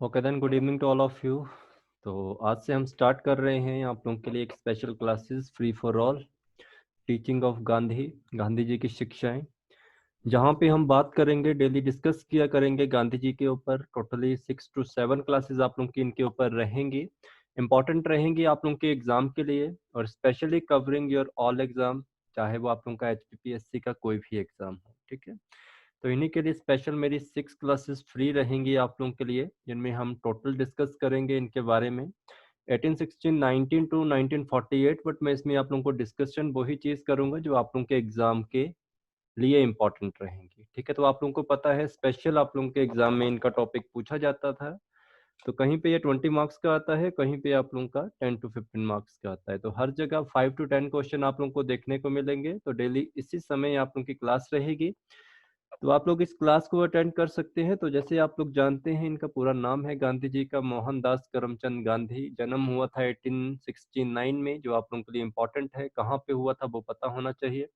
Okay then, good evening to all of you. तो आज से हम स्टार्ट कर रहे हैं आप लोगों के लिए एक special classes free for all, teaching of Gandhi, Gandhi ji की शिक्षाएं, जहां पे हम बात करेंगे, डेली डिस्कस किया करेंगे गांधी जी के ऊपर। टोटली 6 to 7 क्लासेस आप लोगों की इनके ऊपर रहेंगी, इंपॉर्टेंट रहेंगी आप लोगों के एग्जाम के लिए, और specially covering your all exam, चाहे वो आप लोगों का HPPSC का कोई भी एग्जाम हो। ठीक है, तो इन्हीं के लिए स्पेशल मेरी 6 क्लासेस फ्री रहेंगी आप लोगों के लिए, जिनमें हम टोटल डिस्कस करेंगे इनके बारे में 1816 19 टू 1948। बट मैं इसमें आप लोगों को डिस्कशन वही चीज़ करूंगा जो आप लोगों के एग्जाम के लिए इम्पोर्टेंट रहेंगी। ठीक है, तो आप लोगों को पता है स्पेशल आप लोगों के एग्जाम में इनका टॉपिक पूछा जाता था। तो कहीं पे ये 20 मार्क्स का आता है, कहीं पे आप लोगों का 10 to 15 मार्क्स का आता है। तो हर जगह 5 to 10 क्वेश्चन आप लोगों को देखने को मिलेंगे। तो डेली इसी समय आप लोगों की क्लास रहेगी, तो आप लोग इस क्लास को अटेंड कर सकते हैं। तो जैसे आप लोग जानते हैं, इनका पूरा नाम है गांधी जी का मोहनदास करमचंद गांधी। जन्म हुआ था 1869 में, जो आप लोगों के लिए इम्पोर्टेंट है। कहाँ पे हुआ था वो पता होना चाहिए।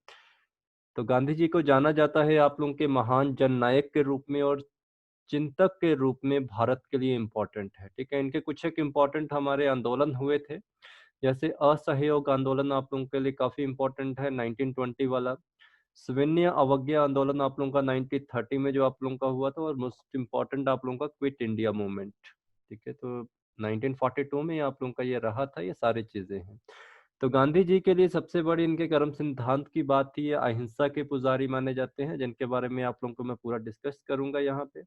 तो गांधी जी को जाना जाता है आप लोगों के महान जननायक के रूप में और चिंतक के रूप में, भारत के लिए इम्पोर्टेंट है। ठीक है, इनके कुछ एक इम्पोर्टेंट हमारे आंदोलन हुए थे, जैसे असहयोग आंदोलन आप लोगों के लिए काफी इम्पोर्टेंट है, 1920 वाला। सविनय अवज्ञा आंदोलन आप लोगों का 1930 में जो आप लोगों का हुआ था, और मोस्ट इम्पोर्टेंट आप लोगों का क्विट इंडिया मूवमेंट। ठीक है, तो 1942 में आप लोगों का ये रहा था। ये सारी चीजें हैं। तो गांधी जी के लिए सबसे बड़ी इनके कर्म सिद्धांत की बात थी, ये अहिंसा के पुजारी माने जाते हैं, जिनके बारे में आप लोगों को मैं पूरा डिस्कस करूंगा यहाँ पे।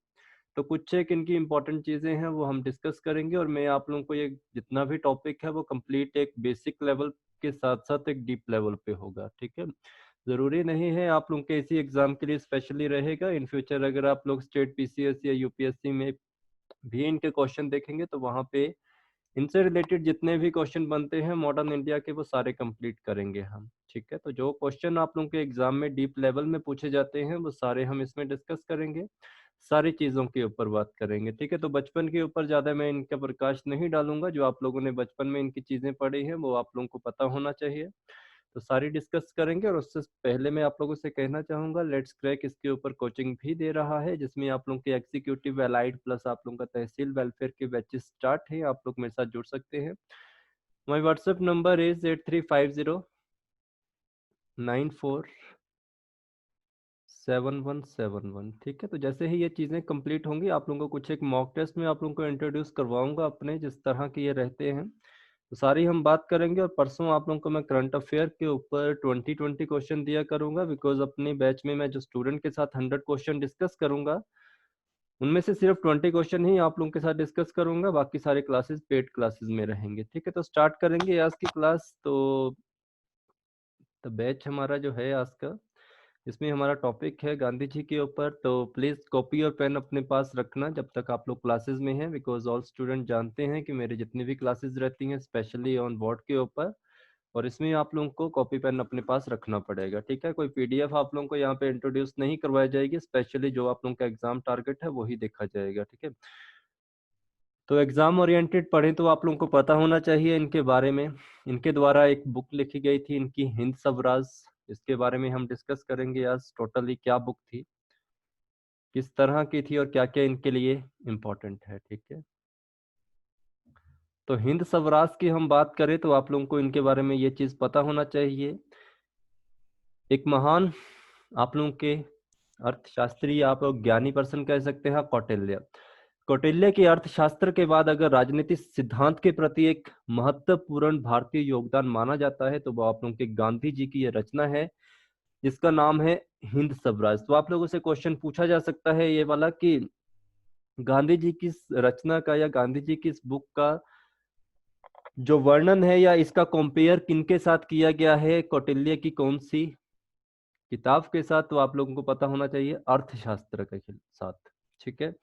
तो कुछ एक इनकी इंपॉर्टेंट चीजें हैं वो हम डिस्कस करेंगे, और मैं आप लोगों को ये जितना भी टॉपिक है वो कंप्लीट एक बेसिक लेवल के साथ साथ एक डीप लेवल पे होगा। ठीक है, जरूरी नहीं है आप लोगों के इसी एग्जाम के लिए स्पेशली रहेगा। इन फ्यूचर अगर आप लोग स्टेट PCS या UPSC में भी इनके क्वेश्चन देखेंगे, तो वहां पे इनसे रिलेटेड जितने भी क्वेश्चन बनते हैं मॉडर्न इंडिया के, वो सारे कंप्लीट करेंगे हम। ठीक है, तो जो क्वेश्चन आप लोगों के एग्जाम में डीप लेवल में पूछे जाते हैं वो सारे हम इसमें डिस्कस करेंगे, सारी चीज़ों के ऊपर बात करेंगे। ठीक है, तो बचपन के ऊपर ज़्यादा मैं इनका प्रकाश नहीं डालूंगा। जो आप लोगों ने बचपन में इनकी चीज़ें पढ़ी हैं वो आप लोगों को पता होना चाहिए, तो सारी डिस्कस करेंगे। और उससे पहले मैं आप लोगों से कहना चाहूँगा, लेट्स क्रैक इसके ऊपर कोचिंग भी दे रहा है, जिसमें आप लोगों के एग्जीक्यूटिव एलाइड प्लस आप लोगों का तहसील वेलफेयर के बैचेस स्टार्ट है। आप लोग मेरे साथ जुड़ सकते हैं। My WhatsApp number is 8350947171। ठीक है, तो जैसे ही ये चीज़ें कंप्लीट होंगी, आप लोगों को कुछ एक मॉक टेस्ट में आप लोगों को इंट्रोड्यूस करवाऊंगा अपने, जिस तरह के ये रहते हैं। तो सारी हम बात करेंगे। और परसों आप लोगों को मैं करंट अफेयर के ऊपर 20-20 क्वेश्चन दिया करूंगा, बिकॉज अपने बैच में मैं जो स्टूडेंट के साथ 100 क्वेश्चन डिस्कस करूंगा, उनमें से सिर्फ 20 क्वेश्चन ही आप लोगों के साथ डिस्कस करूंगा। बाकी सारे क्लासेस पेड क्लासेस में रहेंगे। ठीक है, तो स्टार्ट करेंगे आज की क्लास। तो बैच हमारा जो है आज का, इसमें हमारा टॉपिक है गांधी जी के ऊपर। तो प्लीज़ कॉपी और पेन अपने पास रखना जब तक आप लोग क्लासेस में हैं, बिकॉज ऑल स्टूडेंट जानते हैं कि मेरी जितनी भी क्लासेस रहती हैं स्पेशली ऑन बोर्ड के ऊपर, और इसमें आप लोगों को कॉपी पेन अपने पास रखना पड़ेगा। ठीक है, कोई PDF आप लोगों को यहाँ पे इंट्रोड्यूस नहीं करवाई जाएगी, स्पेशली जो आप लोगों का एग्जाम टारगेट है वही देखा जाएगा। ठीक है, तो एग्जाम ओरिएंटेड पढ़ें तो आप लोगों को पता होना चाहिए इनके बारे में। इनके द्वारा एक बुक लिखी गई थी इनकी, हिंद स्वराज, इसके बारे में हम डिस्कस करेंगे आज। टोटली क्या बुक थी, किस तरह की थी, और क्या क्या इनके लिए इम्पोर्टेंट है। ठीक है, तो हिंद स्वराज की हम बात करें तो आप लोगों को इनके बारे में ये चीज़ पता होना चाहिए। एक महान आप लोगों के अर्थशास्त्री, आप लोग ज्ञानी पर्सन कह सकते हैं, कौटिल्य। कौटिल्य के अर्थशास्त्र के बाद अगर राजनीतिक सिद्धांत के प्रति एक महत्वपूर्ण भारतीय योगदान माना जाता है, तो वो आप लोगों के गांधी जी की ये रचना है, जिसका नाम है हिंद स्वराज। तो आप लोगों से क्वेश्चन पूछा जा सकता है ये वाला कि गांधी जी की इस रचना का या गांधी जी की इस बुक का जो वर्णन है या इसका कंपेयर किनके साथ किया गया है, कौटिल्य की कौन सी किताब के साथ? तो आप लोगों को पता होना चाहिए अर्थशास्त्र के साथ। ठीक है,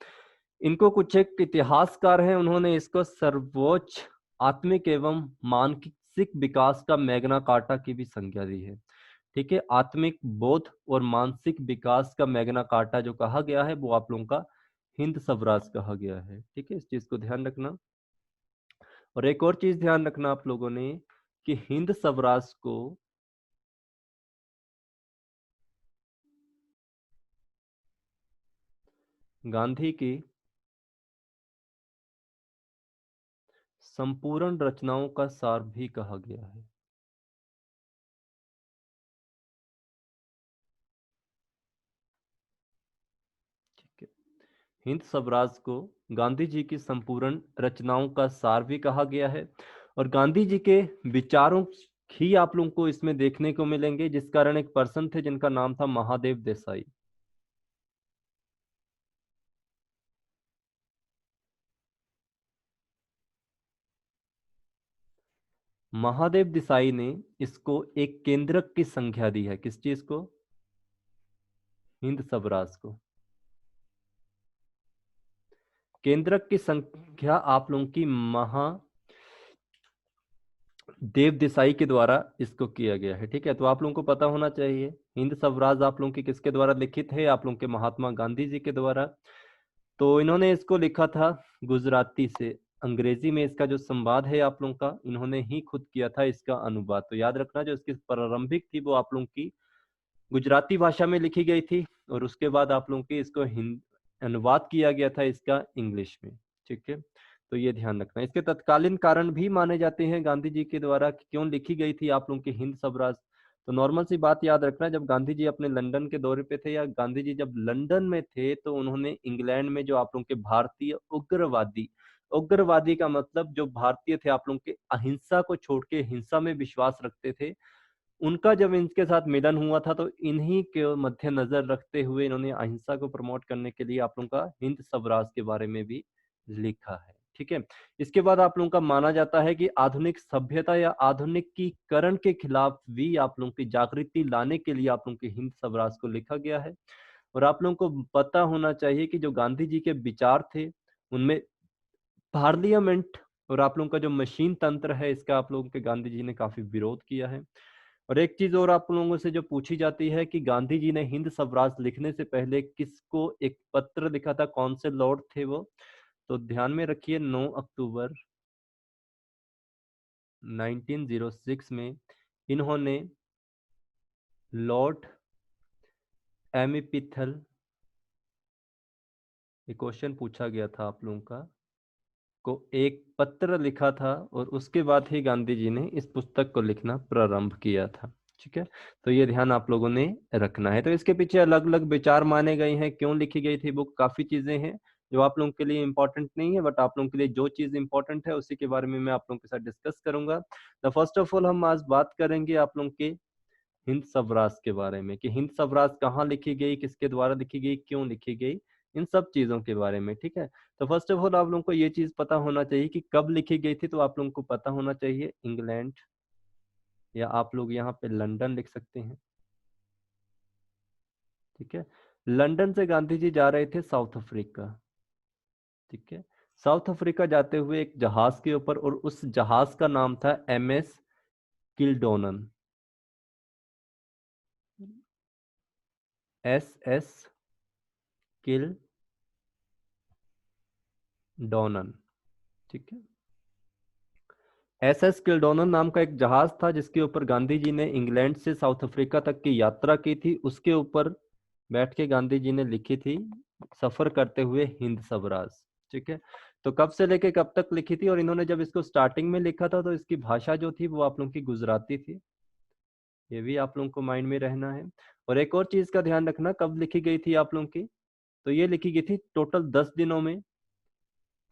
इनको कुछ एक इतिहासकार हैं, उन्होंने इसको सर्वोच्च आत्मिक एवं मानसिक विकास का मैग्ना कार्टा की भी संज्ञा दी है। ठीक है, आत्मिक बोध और मानसिक विकास का मैग्ना कार्टा जो कहा गया है, वो आप लोगों का हिंद स्वराज कहा गया है। ठीक है, इस चीज को ध्यान रखना। और एक और चीज ध्यान रखना आप लोगों ने, कि हिंद स्वराज को गांधी की संपूर्ण रचनाओं का सार भी कहा गया है। ठीक है, हिंद स्वराज को गांधी जी की संपूर्ण रचनाओं का सार भी कहा गया है, और गांधी जी के विचारों ही आप लोगों को इसमें देखने को मिलेंगे, जिस कारण एक पर्सन थे जिनका नाम था महादेव देसाई। महादेव देसाई ने इसको एक केंद्रक की संख्या दी है। किस चीज को? हिंद स्वराज को। केंद्रक की संख्या आप लोगों की महादेव देसाई के द्वारा इसको किया गया है। ठीक है, तो आप लोगों को पता होना चाहिए हिंद स्वराज आप लोगों की किसके द्वारा लिखित है? आप लोगों के महात्मा गांधी जी के द्वारा। तो इन्होंने इसको लिखा था गुजराती से। अंग्रेजी में इसका जो संवाद है आप लोगों का, इन्होंने ही खुद किया था इसका अनुवाद। तो याद रखना, जो इसकी प्रारंभिक थी वो आप लोगों की गुजराती भाषा में लिखी गई थी, और उसके बाद आप लोगों के इसको हिंद अनुवाद किया गया था इसका इंग्लिश में। ठीक है, तो ये ध्यान रखना। इसके तत्कालीन कारण भी माने जाते हैं गांधी जी के द्वारा कि क्यों लिखी गई थी आप लोगों की हिंद स्वराज। तो नॉर्मल सी बात याद रखना, जब गांधी जी अपने लंदन के दौरे पे थे, या गांधी जी जब लंदन में थे, तो उन्होंने इंग्लैंड में जो आप लोगों के भारतीय उग्रवादी, उग्रवादी का मतलब जो भारतीय थे आप लोगों के अहिंसा को छोड़ के हिंसा में विश्वास रखते थे, उनका जब इनके साथ मिलन हुआ था, तो इन्हीं के मद्देनजर रखते हुए इन्होंने अहिंसा को प्रमोट करने के लिए आप लोगों का हिंद स्वराज के बारे में भी लिखा है। ठीक है, इसके बाद आप लोगों का माना जाता है कि आधुनिक सभ्यता या आधुनिकीकरण के खिलाफ भी आप लोगों की जागृति लाने के लिए आप लोगों के हिंद स्वराज को लिखा गया है। और आप लोगों को पता होना चाहिए कि जो गांधी जी के विचार थे, उनमें पार्लियामेंट और आप लोगों का जो मशीन तंत्र है, इसका आप लोगों के गांधी जी ने काफी विरोध किया है। और एक चीज और आप लोगों से जो पूछी जाती है कि गांधी जी ने हिंद स्वराज लिखने से पहले किसको एक पत्र लिखा था, कौन से लॉर्ड थे वो? तो ध्यान में रखिए, 9 अक्टूबर 1906 में इन्होंने लॉर्ड एमिपिथल, ये क्वेश्चन पूछा गया था आप लोगों का, को एक पत्र लिखा था, और उसके बाद ही गांधी जी ने इस पुस्तक को लिखना प्रारंभ किया था। ठीक है, तो ये ध्यान आप लोगों ने रखना है। तो इसके पीछे अलग अलग विचार माने गए हैं, क्यों लिखी गई थी बुक, काफी चीजें हैं जो आप लोगों के लिए इंपॉर्टेंट नहीं है, बट आप लोगों के लिए जो चीज इंपॉर्टेंट है उसी के बारे में मैं आप लोगों के साथ डिस्कस करूंगा। द फर्स्ट ऑफ ऑल हम आज बात करेंगे आप लोगों के हिंद स्वराज के बारे में, कि हिंद स्वराज कहाँ लिखी गई, किसके द्वारा लिखी गई, क्यों लिखी गई, इन सब चीजों के बारे में। ठीक है, तो फर्स्ट ऑफ ऑल आप लोगों को ये चीज पता होना चाहिए कि कब लिखी गई थी। तो आप लोगों को पता होना चाहिए इंग्लैंड, या आप लोग यहाँ पे लंदन लिख सकते हैं। ठीक है, लंदन से गांधी जी जा रहे थे साउथ अफ्रीका। ठीक है, साउथ अफ्रीका जाते हुए एक जहाज के ऊपर, और उस जहाज का नाम था MS किल्डोनन, SS किल्डोनन। ठीक है, SS किल्डोनन नाम का एक जहाज था, जिसके ऊपर गांधी जी ने इंग्लैंड से साउथ अफ्रीका तक की यात्रा की थी। उसके ऊपर बैठ के गांधी जी ने लिखी थी सफर करते हुए हिंद स्वराज। ठीक है, तो कब से लेके कब तक लिखी थी, और इन्होंने जब इसको स्टार्टिंग में लिखा था तो इसकी भाषा जो थी वो आप लोगों की गुजराती थी। ये भी आप लोगों को माइंड में रहना है। और एक और चीज का ध्यान रखना, कब लिखी गई थी आप लोगों की, तो ये लिखी गई थी टोटल 10 दिनों में,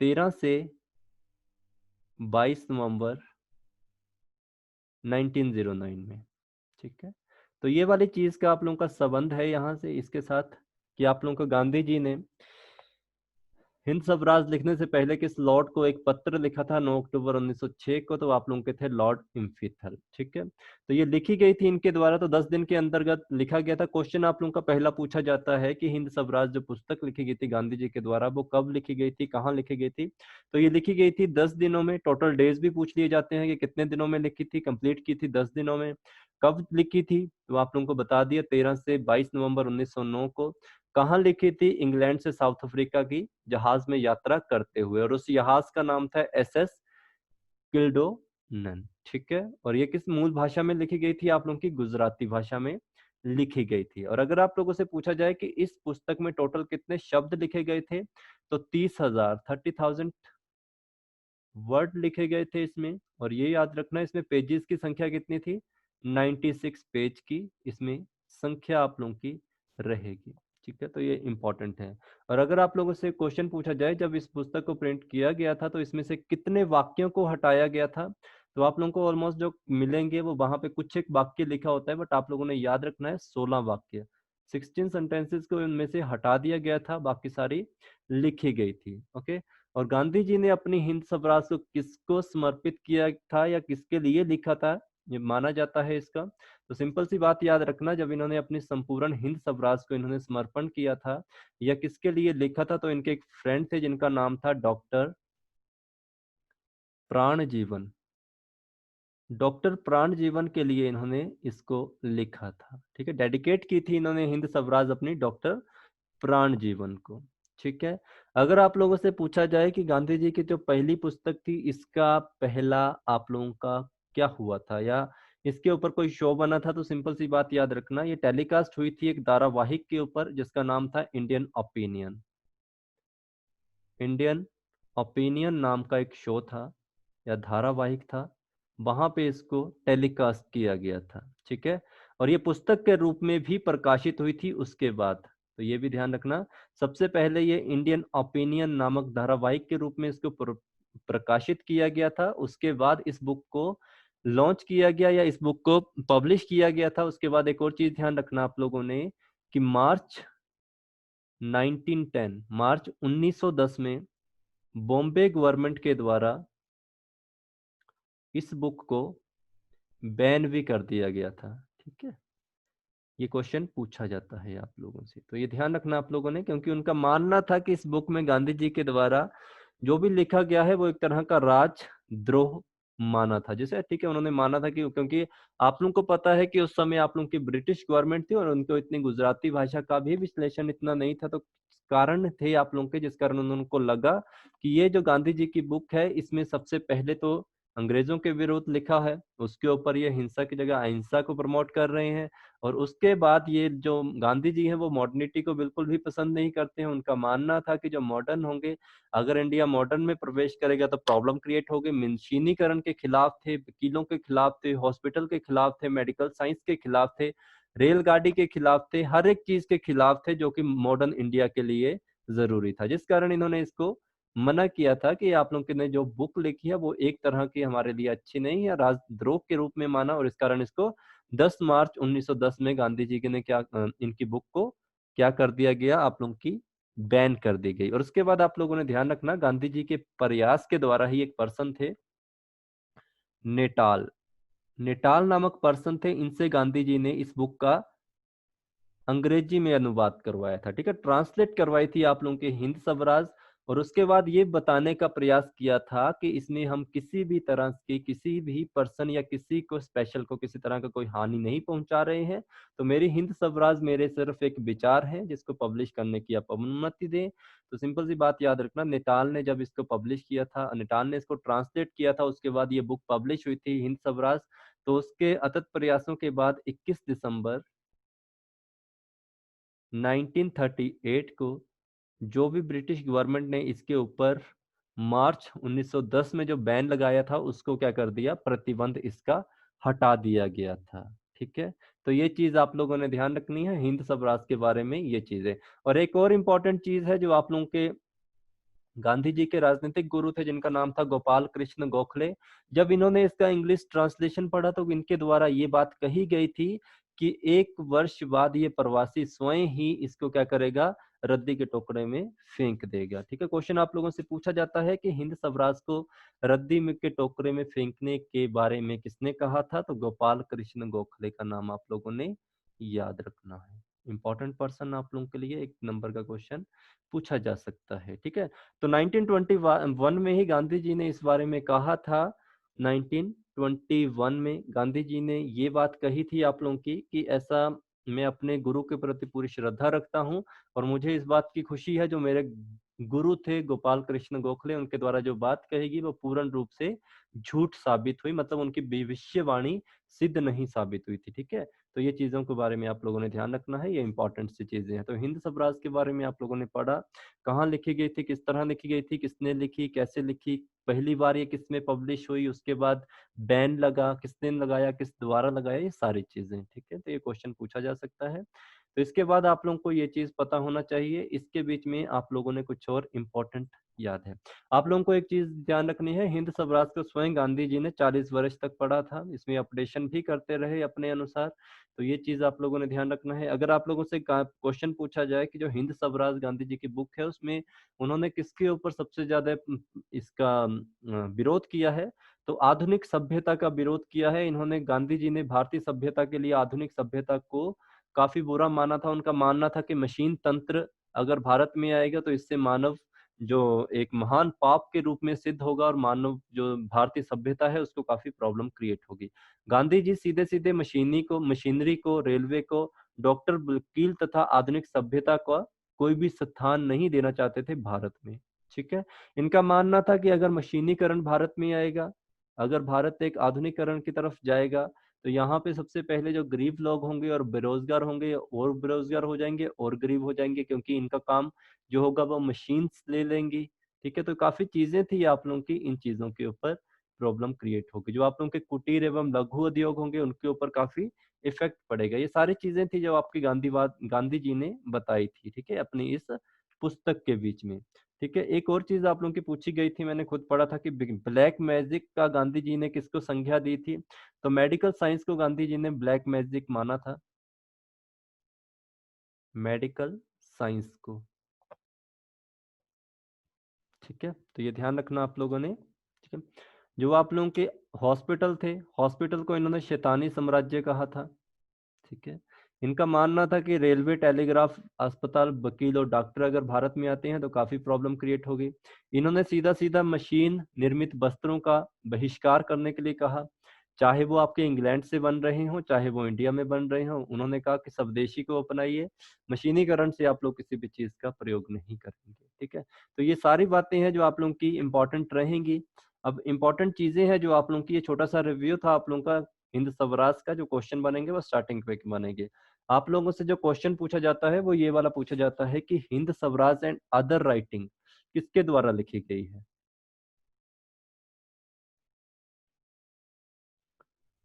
13 से 22 नवंबर 1909 में। ठीक है, तो ये वाली चीज का आप लोगों का संबंध है यहाँ से इसके साथ, कि आप लोगों को गांधी जी ने हिंद स्वराज लिखने से पहले किस लॉर्ड को एक पत्र लिखा था 9 अक्टूबर 1906 को, तो आप लोगों के थे लॉर्ड इम्फिथल। ठीक है, तो ये लिखी गई थी इनके द्वारा, तो 10 दिन के अंतर्गत लिखा गया था। क्वेश्चन आप लोगों का पहला पूछा जाता है कि हिंद स्वराज जो पुस्तक लिखी गई थी गांधी जी के द्वारा, वो कब लिखी गई थी, कहाँ लिखी गई थी? तो ये लिखी गई थी 10 दिनों में। टोटल डेज भी पूछ लिए जाते हैं कि कितने दिनों में लिखी थी, कंप्लीट की थी 10 दिनों में। कब लिखी थी, तो आप लोगों को बता दिया, 13 से 22 नवंबर 1909 को। कहाँ लिखी थी? इंग्लैंड से साउथ अफ्रीका की जहाज में यात्रा करते हुए, और उस जहाज का नाम था SS किल्डोनन। ठीक है, और ये किस मूल भाषा में लिखी गई थी? आप लोगों की गुजराती भाषा में लिखी गई थी। और अगर आप लोगों से पूछा जाए कि इस पुस्तक में टोटल कितने शब्द लिखे गए थे, तो 30,000 वर्ड लिखे गए थे इसमें। और ये याद रखना इसमें पेजेस की संख्या कितनी थी, 96 पेज की इसमें संख्या आप लोगों की रहेगी। ठीक है, तो ये इंपॉर्टेंट है। और अगर आप लोगों से क्वेश्चन पूछा जाए जब इस पुस्तक को प्रिंट किया गया था तो इसमें से कितने वाक्यों को हटाया गया था, तो आप लोगों को ऑलमोस्ट जो मिलेंगे वो वहां पे कुछ एक वाक्य लिखा होता है, बट आप लोगों ने याद रखना है 16 वाक्य। 16 सेंटेंसेस को इनमें से हटा दिया गया था, बाकी सारी लिखी गई थी। ओके। और गांधी जी ने अपनी हिंद स्वराज को किसको समर्पित किया था या किसके लिए लिखा था, ये माना जाता है इसका। तो सिंपल सी बात याद रखना, जब इन्होंने अपनी संपूर्ण हिंद स्वराज को इन्होंने समर्पण किया था या किसके लिए लिखा था, तो इनके एक फ्रेंड थे जिनका नाम था डॉक्टर प्राणजीवन। डॉक्टर प्राणजीवन के लिए इन्होंने इसको लिखा था। ठीक है, डेडिकेट की थी इन्होंने हिंद स्वराज अपनी डॉक्टर प्राणजीवन को। ठीक है। अगर आप लोगों से पूछा जाए कि गांधी जी की जो पहली पुस्तक थी इसका पहला आप लोगों का क्या हुआ था या इसके ऊपर कोई शो बना था, तो सिंपल सी बात याद रखना, ये टेलीकास्ट हुई थी एक धारावाहिक के ऊपर जिसका नाम था इंडियन ओपिनियन। इंडियन ओपिनियन नाम का एक शो था या धारावाहिक था, वहां पे इसको टेलीकास्ट किया गया था। ठीक है। और ये पुस्तक के रूप में भी प्रकाशित हुई थी उसके बाद, तो ये भी ध्यान रखना। सबसे पहले ये इंडियन ओपिनियन नामक धारावाहिक के रूप में इसको प्रकाशित किया गया था, उसके बाद इस बुक को लॉन्च किया गया या इस बुक को पब्लिश किया गया था। उसके बाद एक और चीज ध्यान रखना आप लोगों ने कि मार्च 1910 मार्च 1910 में बॉम्बे गवर्नमेंट के द्वारा इस बुक को बैन भी कर दिया गया था। ठीक है, ये क्वेश्चन पूछा जाता है आप लोगों से, तो ये ध्यान रखना आप लोगों ने, क्योंकि उनका मानना था कि इस बुक में गांधी जी के द्वारा जो भी लिखा गया है वो एक तरह का राजद्रोह माना था। जैसे ठीक है, उन्होंने माना था कि क्योंकि आप लोगों को पता है कि उस समय आप लोगों की ब्रिटिश गवर्नमेंट थी और उनको इतनी गुजराती भाषा का भी विश्लेषण इतना नहीं था, तो कारण थे आप लोगों के जिस कारण उनको लगा कि ये जो गांधी जी की बुक है इसमें सबसे पहले तो अंग्रेजों के विरुद्ध लिखा है, उसके ऊपर ये हिंसा की जगह अहिंसा को प्रमोट कर रहे हैं, और उसके बाद ये जो गांधी जी हैं वो मॉडर्निटी को बिल्कुल भी पसंद नहीं करते हैं। उनका मानना था कि जो मॉडर्न होंगे, अगर इंडिया मॉडर्न में प्रवेश करेगा तो प्रॉब्लम क्रिएट होगी। मशीनीकरण के खिलाफ थे, वकीलों के खिलाफ थे, हॉस्पिटल के खिलाफ थे, मेडिकल साइंस के खिलाफ थे, रेलगाड़ी के खिलाफ थे, हर एक चीज के खिलाफ थे जो कि मॉडर्न इंडिया के लिए जरूरी था, जिस कारण इन्होंने इसको मना किया था कि आप लोगों ने जो बुक लिखी है वो एक तरह की हमारे लिए अच्छी नहीं है, राजद्रोह के रूप में माना, और इस कारण इसको 10 मार्च 1910 में गांधी जी के ने क्या इनकी बुक को क्या कर दिया गया, आप लोगों की बैन कर दी गई। और उसके बाद आप लोगों ने ध्यान रखना, गांधी जी के प्रयास के द्वारा ही एक पर्सन थे नेटाल, नेटाल नामक पर्सन थे, इनसे गांधी जी ने इस बुक का अंग्रेजी में अनुवाद करवाया था। ठीक है, ट्रांसलेट करवाई थी आप लोगों के हिंद स्वराज, और उसके बाद ये बताने का प्रयास किया था कि इसमें हम किसी भी तरह की किसी भी पर्सन या किसी को स्पेशल को किसी तरह का कोई हानि नहीं पहुंचा रहे हैं, तो मेरी हिंद स्वराज मेरे सिर्फ एक विचार है जिसको पब्लिश करने की आप अनुमति दें। तो सिंपल सी बात याद रखना, नेटाल ने जब इसको पब्लिश किया था, नेटाल ने इसको ट्रांसलेट किया था, उसके बाद ये बुक पब्लिश हुई थी हिंद स्वराज। तो उसके अथक प्रयासों के बाद 21 दिसंबर 1938 को जो भी ब्रिटिश गवर्नमेंट ने इसके ऊपर मार्च 1910 में जो बैन लगाया था उसको क्या कर दिया, प्रतिबंध इसका हटा दिया गया था। ठीक है, तो ये चीज आप लोगों ने ध्यान रखनी है हिंद स्वराज के बारे में, ये चीजें। और एक और इम्पोर्टेंट चीज है जो आप लोगों के गांधी जी के राजनीतिक गुरु थे जिनका नाम था गोपाल कृष्ण गोखले, जब इन्होंने इसका इंग्लिश ट्रांसलेशन पढ़ा तो इनके द्वारा ये बात कही गई थी कि 1 वर्ष बाद ये प्रवासी स्वयं ही इसको क्या करेगा, रद्दी के टुकड़े में फेंक देगा। ठीक है, क्वेश्चन आप लोगों से पूछा जाता है कि हिंद स्वराज को रद्दी में के टोकरे में फेंकने के बारे में किसने कहा था, तो गोपाल कृष्ण गोखले का नाम आप लोगों ने याद रखना है। इंपॉर्टेंट पर्सन आप लोगों के लिए 1 नंबर का क्वेश्चन पूछा जा सकता है। ठीक है, तो 1921 में ही गांधी जी ने इस बारे में कहा था। 1921 में गांधी जी ने ये बात कही थी आप लोगों की कि ऐसा मैं अपने गुरु के प्रति पूरी श्रद्धा रखता हूं, और मुझे इस बात की खुशी है जो मेरे गुरु थे गोपाल कृष्ण गोखले, उनके द्वारा जो बात कहेगी वो पूर्ण रूप से झूठ साबित हुई, मतलब उनकी भविष्यवाणी सिद्ध नहीं साबित हुई थी। ठीक है, तो ये चीज़ों के बारे में आप लोगों ने ध्यान रखना है, ये इंपॉर्टेंट सी चीज़ें हैं। तो हिंद स्वराज के बारे में आप लोगों ने पढ़ा, कहाँ लिखी गई थी, किस तरह लिखी गई थी, किसने लिखी, कैसे लिखी, पहली बार ये किसमें पब्लिश हुई, उसके बाद बैन लगा, किसने लगाया, किस द्वारा लगाया, ये सारी चीज़ें, ठीक है? तो ये क्वेश्चन पूछा जा सकता है। तो इसके बाद आप लोगों को ये चीज़ पता होना चाहिए, इसके बीच में आप लोगों ने कुछ और इम्पोर्टेंट याद है। आप लोगों को एक चीज़ ध्यान रखनी है, हिंद स्वराज को स्वयं गांधी जी ने 40 वर्ष तक पढ़ा था, इसमें अपडेशन भी करते रहे अपने अनुसार, तो ये चीज़ आप लोगों ने ध्यान रखना है। अगर आप लोगों से क्वेश्चन पूछा जाए कि जो हिंद स्वराज गांधी जी की बुक है, उसमें उन्होंने किसके ऊपर सबसे ज़्यादा इसका विरोध किया है, तो आधुनिक सभ्यता का विरोध किया है। इन्होंने गांधी जी ने भारतीय सभ्यता के लिए आधुनिक सभ्यता को काफ़ी बुरा माना था। उनका मानना था कि मशीन तंत्र अगर भारत में आएगा तो इससे मानव जो एक महान पाप के रूप में सिद्ध होगा और मानव जो भारतीय सभ्यता है उसको काफ़ी प्रॉब्लम क्रिएट होगी। गांधी जी सीधे-सीधे मशीनरी को, रेलवे को, डॉक्टर, वकील तथा आधुनिक सभ्यता का कोई भी स्थान नहीं देना चाहते थे भारत में, ठीक है? इनका मानना था कि अगर मशीनीकरण भारत में आएगा, अगर भारत एक आधुनिकीकरण की तरफ जाएगा, तो यहाँ पे सबसे पहले जो गरीब लोग होंगे और बेरोजगार होंगे और बेरोजगार हो जाएंगे और गरीब हो जाएंगे, क्योंकि इनका काम जो होगा वो मशीन्स ले लेंगी, ठीक है? तो काफी चीजें थी आप लोगों की, इन चीजों के ऊपर प्रॉब्लम क्रिएट होगी। जो आप लोगों के कुटीर एवं लघु उद्योग होंगे उनके ऊपर काफी इफेक्ट पड़ेगा। ये सारी चीजें थी जो आपकी गांधी जी ने बताई थी, ठीक है, अपनी इस पुस्तक के बीच में। ठीक है, एक और चीज आप लोगों की पूछी गई थी, मैंने खुद पढ़ा था कि ब्लैक मैजिक का गांधी जी ने किसको संज्ञा दी थी, तो मेडिकल साइंस को गांधी जी ने ब्लैक मैजिक माना था, मेडिकल साइंस को, ठीक है? तो ये ध्यान रखना आप लोगों ने, ठीक है? जो आप लोगों के हॉस्पिटल थे, हॉस्पिटल को इन्होंने शैतानी साम्राज्य कहा था, ठीक है? इनका मानना था कि रेलवे, टेलीग्राफ, अस्पताल, वकील और डॉक्टर अगर भारत में आते हैं तो काफी प्रॉब्लम क्रिएट होगी। इन्होंने सीधा सीधा मशीन निर्मित वस्त्रों का बहिष्कार करने के लिए कहा, चाहे वो आपके इंग्लैंड से बन रहे हों, चाहे वो इंडिया में बन रहे हों। उन्होंने कहा कि स्वदेशी को अपनाइए, मशीनीकरण से आप लोग किसी भी चीज का प्रयोग नहीं करेंगे, ठीक है? तो ये सारी बातें हैं जो आप लोगों की इंपॉर्टेंट रहेंगी। अब इंपॉर्टेंट चीजें हैं जो आप लोगों की, ये छोटा सा रिव्यू था आप लोगों का हिंद स्वराज का। जो क्वेश्चन बनेंगे वो स्टार्टिंग पे बनेंगे। आप लोगों से जो क्वेश्चन पूछा जाता है वो ये वाला पूछा जाता है कि Hind Swaraj and other writing किसके द्वारा लिखी गई है?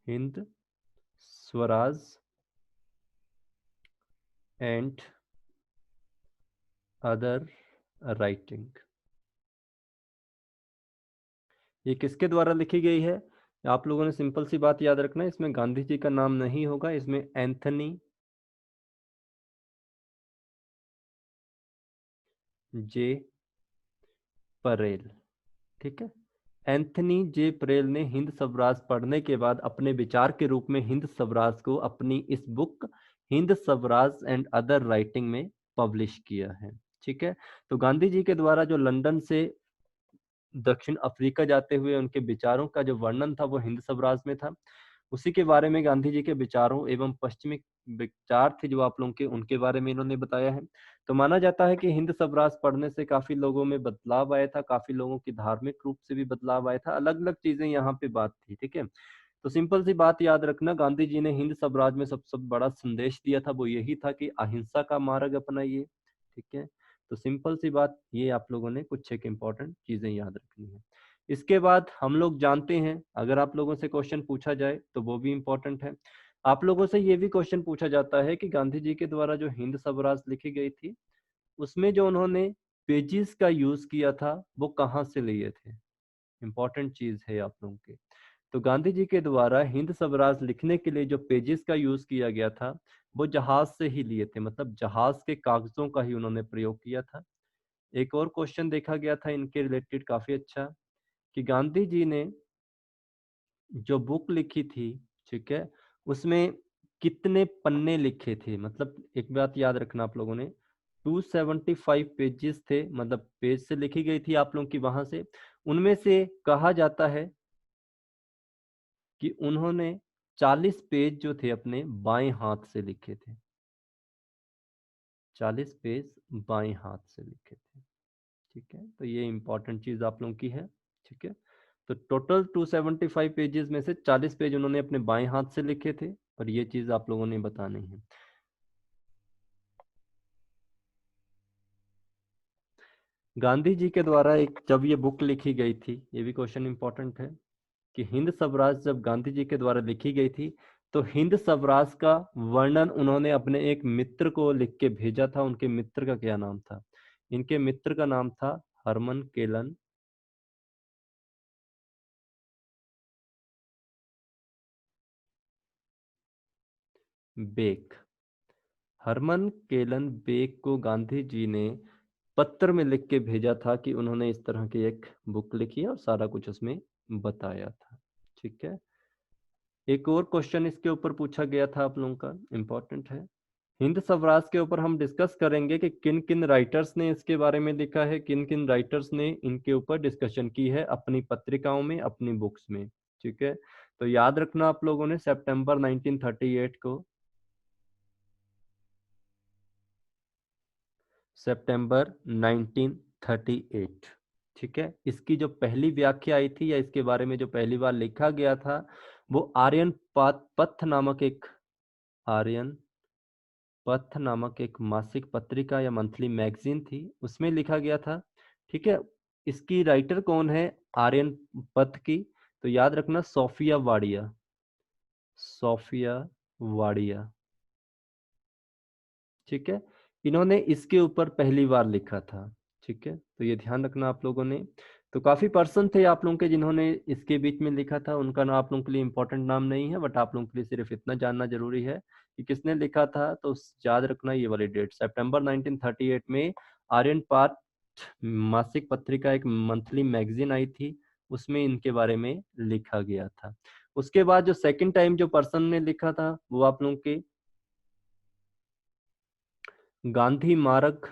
Hind Swaraj and other writing, ये किसके द्वारा लिखी गई है? आप लोगों ने सिंपल सी बात याद रखना है, इसमें गांधी जी का नाम नहीं होगा, इसमें एंथनी जे परेल, ठीक है? एंथनी जे परेल ने हिंद स्वराज पढ़ने के बाद अपने विचार के रूप में हिंद स्वराज को अपनी इस book Hind Swaraj and other writing में पब्लिश किया है, ठीक है? तो गांधी जी के द्वारा जो लंदन से दक्षिण अफ्रीका जाते हुए उनके विचारों का जो वर्णन था वो हिंद स्वराज में था। उसी के बारे में गांधी जी के विचारों एवं पश्चिमी विचार थे जो आप लोगों के, उनके बारे में इन्होंने बताया है। तो माना जाता है कि हिंद स्वराज पढ़ने से काफी लोगों में बदलाव आया था, काफी लोगों की धार्मिक रूप से भी बदलाव आया था, अलग अलग चीजें यहाँ पे बात थी, ठीक है? तो सिंपल सी बात याद रखना, गांधी जी ने हिंद स्वराज में सबसे बड़ा संदेश दिया था वो यही था कि अहिंसा का मार्ग अपनाइए, ठीक है? तो सिंपल सी बात, ये आप लोगों ने कुछ एक इंपॉर्टेंट चीजें याद रखनी है। इसके बाद हम लोग जानते हैं, अगर आप लोगों से क्वेश्चन पूछा जाए तो वो भी इंपॉर्टेंट है। आप लोगों से ये भी क्वेश्चन पूछा जाता है कि गांधी जी के द्वारा जो हिंद स्वराज लिखी गई थी उसमें जो उन्होंने पेजेस का यूज किया था वो कहाँ से लिए थे? इंपॉर्टेंट चीज है आप लोगों के। तो गांधी जी के द्वारा हिंद स्वराज लिखने के लिए जो पेजेस का यूज किया गया था वो जहाज से ही लिए थे, मतलब जहाज के कागजों का ही उन्होंने प्रयोग किया था। एक और क्वेश्चन देखा गया था इनके रिलेटेड काफी अच्छा, कि गांधी जी ने जो बुक लिखी थी, ठीक है, उसमें कितने पन्ने लिखे थे? मतलब एक बात याद रखना आप लोगों ने, 275 पेजेस थे, मतलब पेज से लिखी गई थी आप लोगों की वहां से। उनमें से कहा जाता है कि उन्होंने 40 पेज जो थे अपने बाएं हाथ से लिखे थे, 40 पेज बाएं हाथ से लिखे थे, ठीक है? तो ये इंपॉर्टेंट चीज आप लोगों की है, ठीक है? तो टोटल 275 पेजेस में से 40 पेज उन्होंने अपने बाएं हाथ से लिखे थे और ये चीज आप लोगों ने बतानी है। गांधी जी के द्वारा एक जब ये बुक लिखी गई थी, ये भी क्वेश्चन इंपॉर्टेंट है कि हिंद स्वराज जब गांधी जी के द्वारा लिखी गई थी तो हिंद स्वराज का वर्णन उन्होंने अपने एक मित्र को लिख के भेजा था। उनके मित्र का क्या नाम था? इनके मित्र का नाम था Hermann Kallenbach. Hermann Kallenbach को गांधी जी ने पत्र में लिख के भेजा था कि उन्होंने इस तरह की एक बुक लिखी है और सारा कुछ उसमें बताया था। ठीक है, एक और क्वेश्चन इसके ऊपर पूछा गया था आप लोगों का, इंपॉर्टेंट है। हिंद स्वराज के ऊपर हम डिस्कस करेंगे कि किन किन राइटर्स ने इसके बारे में लिखा है, किन किन राइटर्स ने इनके ऊपर डिस्कशन की है अपनी पत्रिकाओं में, अपनी बुक्स में। ठीक है, तो याद रखना आप लोगों ने सितंबर 1938 को, सितंबर 1938। ठीक है, इसकी जो पहली व्याख्या आई थी या इसके बारे में जो पहली बार लिखा गया था वो आर्यन पथ नामक एक, आर्यन पथ नामक एक मासिक पत्रिका या मंथली मैगजीन थी, उसमें लिखा गया था। ठीक है, इसकी राइटर कौन है आर्यन पथ की? तो याद रखना सोफिया वाडिया, सोफिया वाडिया। ठीक है, इन्होंने इसके ऊपर पहली बार लिखा था। ठीक है, तो ये ध्यान रखना आप लोगों ने। तो काफी पर्सन थे आप लोगों के जिन्होंने इसके बीच में लिखा था, उनका नाम आप लोगों के लिए इंपॉर्टेंट नाम नहीं है, बट आप लोगों के लिए सिर्फ इतना जानना जरूरी है कि किसने लिखा था। तो याद रखना ये वाली डेट, सितंबर 1938 में आर्यन पाठ मासिक पत्रिका एक मंथली मैगजीन आई थी, उसमें इनके बारे में लिखा गया था। उसके बाद जो सेकंड टाइम जो पर्सन ने लिखा था वो आप लोगों के गांधी मार्ग,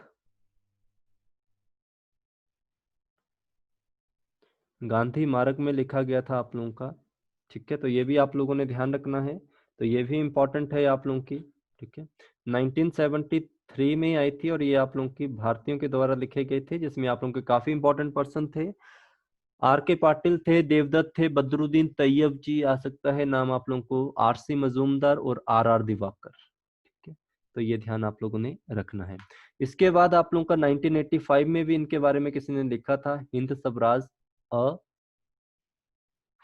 गांधी मार्ग में लिखा गया था आप लोगों का। ठीक है, तो ये भी आप लोगों ने ध्यान रखना है, तो ये भी इंपॉर्टेंट है आप लोगों की। ठीक है, 1973 में आई थी और ये आप लोगों की भारतीयों के द्वारा लिखे गए थे, जिसमें आप लोगों के काफी इंपॉर्टेंट पर्सन थे। आर के पाटिल थे, देवदत्त थे, बदरुद्दीन तैयब जी आ सकता है नाम आप लोगों को, आरसी मजूमदार और आर आर दिवाकर। ठीक है, तो ये ध्यान आप लोगों ने रखना है। इसके बाद आप लोगों का 1985 में भी इनके बारे में किसी ने लिखा था, हिंद स्वराज अ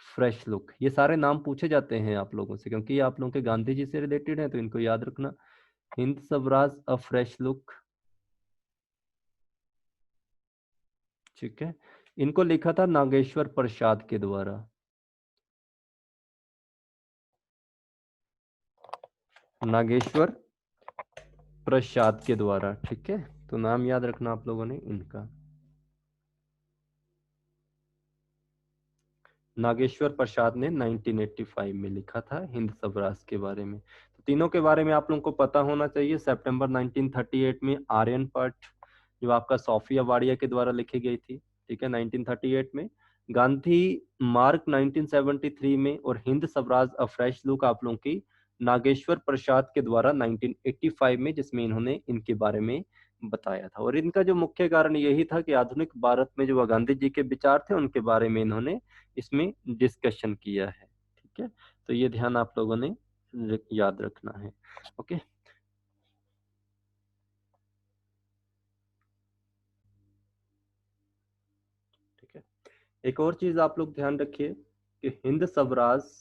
फ्रेश लुक। ये सारे नाम पूछे जाते हैं आप लोगों से क्योंकि ये आप लोगों के गांधी जी से रिलेटेड है, तो इनको याद रखना। हिंद स्वराज अ फ्रेश लुक। ठीक है, इनको लिखा था नागेश्वर प्रसाद के द्वारा, नागेश्वर प्रसाद के द्वारा। ठीक है, तो नाम याद रखना आप लोगों ने इनका, नागेश्वर प्रसाद ने 1985 में लिखा था हिंद स्वराज के बारे में। तो तीनों के बारे में आप लोगों को पता होना चाहिए। सितंबर 1938 में आर्यन पट जो आपका सोफिया वाडिया के द्वारा लिखी गई थी। ठीक है, 1938 में गांधी मार्ग 1973 में, और हिंद स्वराज अ फ्रेश लुक आप लोगों की नागेश्वर प्रसाद के द्वारा 1985 में, जिसमें इन्होंने इनके बारे में बताया था। और इनका जो मुख्य कारण यही था कि आधुनिक भारत में जो गांधी जी के विचार थे उनके बारे में इन्होंने इसमें डिस्कशन किया है। ठीक है, तो ये ध्यान आप लोगों ने याद रखना है। ओके, ठीक है, एक और चीज आप लोग ध्यान रखिए कि हिंद स्वराज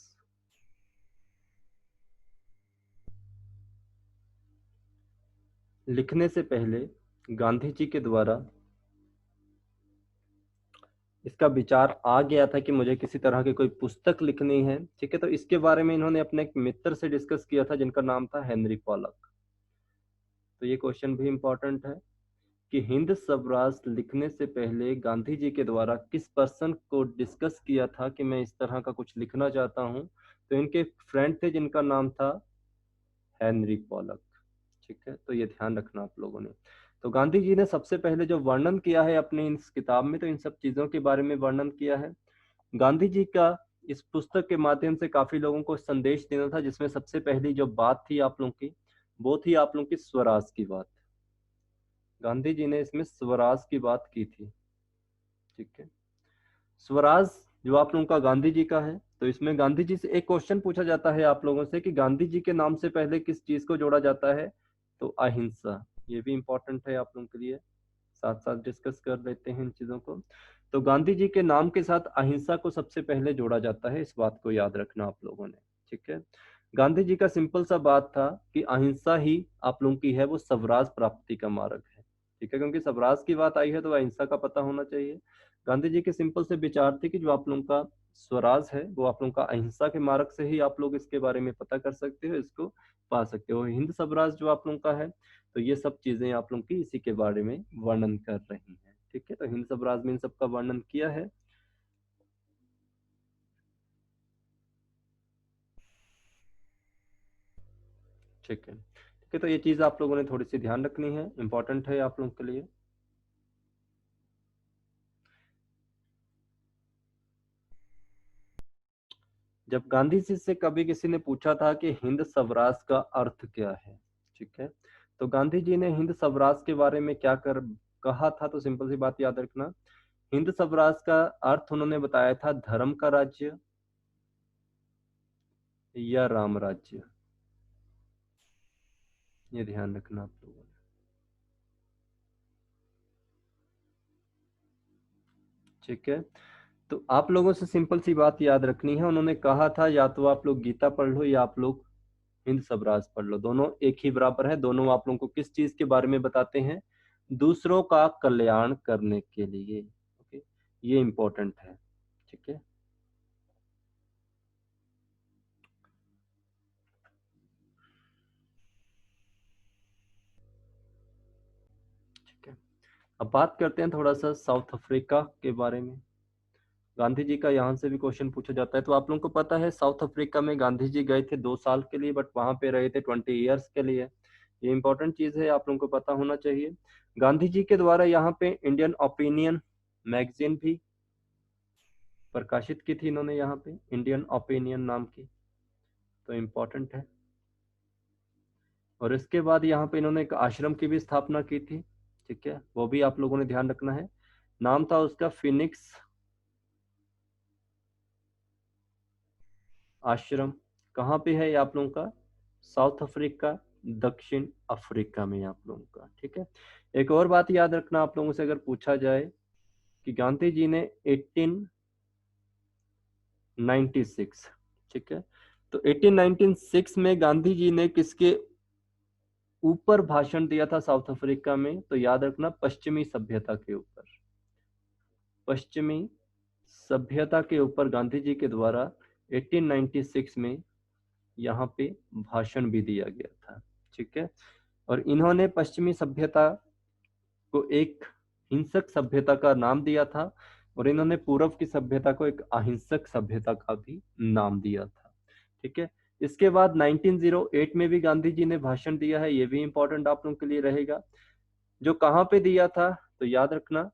लिखने से पहले गांधी जी के द्वारा इसका विचार आ गया था कि मुझे किसी तरह की कोई पुस्तक लिखनी है। ठीक है, तो इसके बारे में इन्होंने अपने एक मित्र से डिस्कस किया था जिनका नाम था हेनरी पॉलक। तो ये क्वेश्चन भी इंपॉर्टेंट है कि हिंद स्वराज लिखने से पहले गांधी जी के द्वारा किस पर्सन को डिस्कस किया था कि मैं इस तरह का कुछ लिखना चाहता हूं। तो इनके फ्रेंड थे जिनका नाम था हेनरी पॉलक। ठीक है, तो ये ध्यान रखना आप लोगों ने। तो गांधी जी ने सबसे पहले जो वर्णन किया है अपनी इस किताब में, तो इन सब चीजों के बारे में वर्णन किया है। गांधी जी का इस पुस्तक के माध्यम से काफी लोगों को संदेश देना था, जिसमें सबसे पहली जो बात थी आप लोगों की, वो थी आप लोगों की स्वराज की बात। गांधी जी ने इसमें स्वराज की बात की थी। ठीक है, स्वराज जो आप लोगों का गांधी जी का है। तो इसमें गांधी जी से एक क्वेश्चन पूछा जाता है आप लोगों से कि गांधी जी के नाम से पहले किस चीज को जोड़ा जाता है, तो अहिंसा। ये भी इंपॉर्टेंट है आप लोगों के लिए, साथ साथ डिस्कस कर लेते हैं इन चीजों को। तो गांधी जी के नाम के साथ अहिंसा को सबसे पहले जोड़ा जाता है, इस बात को याद रखना आप लोगों ने, ठीक है। गांधी जी का सिंपल सा बात था कि अहिंसा ही आप लोगों की है वो स्वराज प्राप्ति का मार्ग है, ठीक है। क्योंकि स्वराज की बात आई है तो अहिंसा का पता होना चाहिए। गांधी जी के सिंपल से विचार थे कि जो आप लोगों का स्वराज है वो आप लोगों का अहिंसा के मार्ग से ही आप लोग इसके बारे में पता कर सकते हो, इसको पा सकते हो। हिंद स्वराज जो आप लोगों का है, तो ये सब चीजें आप लोगों की इसी के बारे में वर्णन कर रही हैं, ठीक है। तो हिंद स्वराज में इन सब का वर्णन किया है। ठीक है, ठीक है। तो ये चीज आप लोगों ने थोड़ी सी ध्यान रखनी है, इंपॉर्टेंट है आप लोगों के लिए। जब गांधी जी से कभी किसी ने पूछा था कि हिंद स्वराज का अर्थ क्या है, ठीक है, तो गांधी जी ने हिंद स्वराज के बारे में क्या कर कहा था, तो सिंपल सी बात याद रखना। हिंद स्वराज का अर्थ उन्होंने बताया था धर्म का राज्य या राम राज्य। ये ध्यान रखना आप लोगों ने, ठीक है। तो आप लोगों से सिंपल सी बात याद रखनी है, उन्होंने कहा था या तो आप लोग गीता पढ़ लो या आप लोग हिंद स्वराज पढ़ लो, दोनों एक ही बराबर है। दोनों आप लोगों को किस चीज के बारे में बताते हैं, दूसरों का कल्याण करने के लिए, ओके। ये इंपॉर्टेंट है, ठीक है, ठीक है। अब बात करते हैं थोड़ा सा साउथ अफ्रीका के बारे में। गांधी जी का यहाँ से भी क्वेश्चन पूछा जाता है। तो आप लोगों को पता है साउथ अफ्रीका में गांधी जी गए थे 2 साल के लिए, बट वहां पे रहे थे 20 ईयर्स के लिए। ये इंपॉर्टेंट चीज है, आप लोगों को पता होना चाहिए। गांधी जी के द्वारा यहाँ पे इंडियन ओपिनियन मैगजीन भी प्रकाशित की थी इन्होंने, यहाँ पे इंडियन ओपिनियन नाम की, तो इम्पोर्टेंट है। और इसके बाद यहाँ पे इन्होंने एक आश्रम की भी स्थापना की थी, ठीक है, वो भी आप लोगों ने ध्यान रखना है। नाम था उसका फिनिक्स आश्रम। कहाँ पे है ये आप लोगों का, साउथ अफ्रीका, दक्षिण अफ्रीका में आप लोगों का, ठीक है। एक और बात याद रखना आप लोगों से, अगर पूछा जाए कि गांधी जी ने 1896, ठीक है, तो 1896 में गांधी जी ने किसके ऊपर भाषण दिया था साउथ अफ्रीका में, तो याद रखना पश्चिमी सभ्यता के ऊपर। पश्चिमी सभ्यता के ऊपर गांधी जी के द्वारा 1896 में यहाँ पे भाषण भी दिया गया था, ठीक है। और इन्होंने पश्चिमी सभ्यता को एक हिंसक सभ्यता का नाम दिया था, और इन्होंने पूर्व की सभ्यता को एक अहिंसक सभ्यता का भी नाम दिया था, ठीक है। इसके बाद 1908 में भी गांधी जी ने भाषण दिया है, ये भी इंपॉर्टेंट आप लोगों के लिए रहेगा। जो कहाँ पे दिया था, तो याद रखना,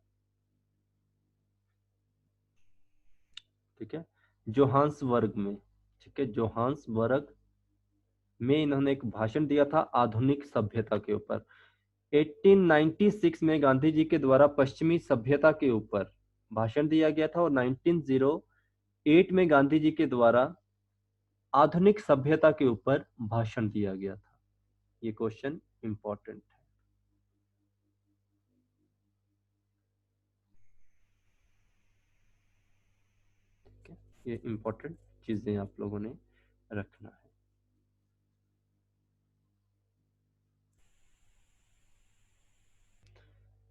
ठीक है, जोहान्सबर्ग में, ठीक है, जोहान्सबर्ग में इन्होंने एक भाषण दिया था आधुनिक सभ्यता के ऊपर। 1896 में गांधी जी के द्वारा पश्चिमी सभ्यता के ऊपर भाषण दिया गया था, और 1908 में गांधी जी के द्वारा आधुनिक सभ्यता के ऊपर भाषण दिया गया था। ये क्वेश्चन इंपॉर्टेंट है, ठीक है। ये इंपॉर्टेंट चीजें आप लोगों ने रखना है।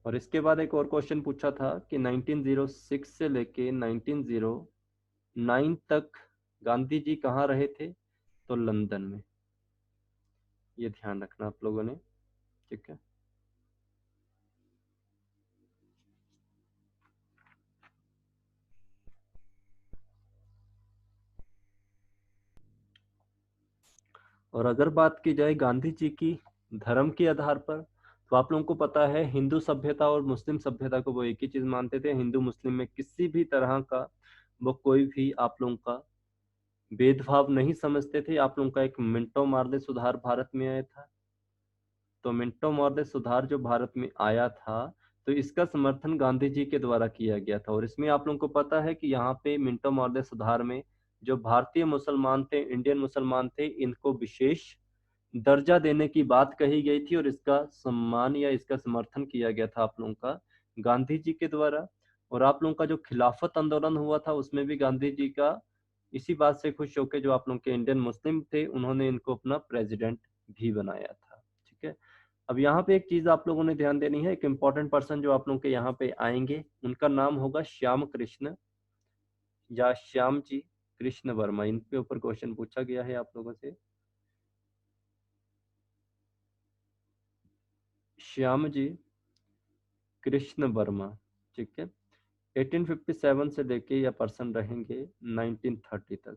और इसके बाद एक और क्वेश्चन पूछा था कि 1906 से लेके 1909 तक गांधी जी कहाँ रहे थे, तो लंदन में। ये ध्यान रखना आप लोगों ने, ठीक है। और अगर बात की जाए गांधी जी की धर्म के आधार पर, तो आप लोगों को पता है हिंदू सभ्यता और मुस्लिम सभ्यता को वो एक ही चीज मानते थे। हिंदू मुस्लिम में किसी भी तरह का वो कोई भी आप लोगों का भेदभाव नहीं समझते थे। आप लोगों का एक मिंटो मार्ले सुधार भारत में आया था, तो मिंटो मॉर्ले सुधार जो भारत में आया था, तो तो इसका समर्थन गांधी जी के द्वारा किया गया था। और इसमें आप लोगों को पता है कि यहाँ पे मिंटो मॉर्ले सुधार में जो भारतीय मुसलमान थे, इंडियन मुसलमान थे, इनको विशेष दर्जा देने की बात कही गई थी और इसका सम्मान या इसका समर्थन किया गया था आप लोगों का गांधी जी के द्वारा। और आप लोगों का जो खिलाफत आंदोलन हुआ था उसमें भी गांधी जी का इसी बात से खुश होकर जो आप लोगों के इंडियन मुस्लिम थे उन्होंने इनको अपना प्रेसिडेंट भी बनाया था। ठीक है। अब यहाँ पे एक चीज आप लोगों ने ध्यान देनी है, एक इम्पोर्टेंट पर्सन जो आप लोगों के यहाँ पे आएंगे उनका नाम होगा श्याम कृष्ण या श्याम जी कृष्ण वर्मा। इनके ऊपर क्वेश्चन पूछा गया है आप लोगों से। श्याम जी कृष्ण वर्मा। ठीक है। 1857 से लेके ये पर्सन रहेंगे 1930 तक।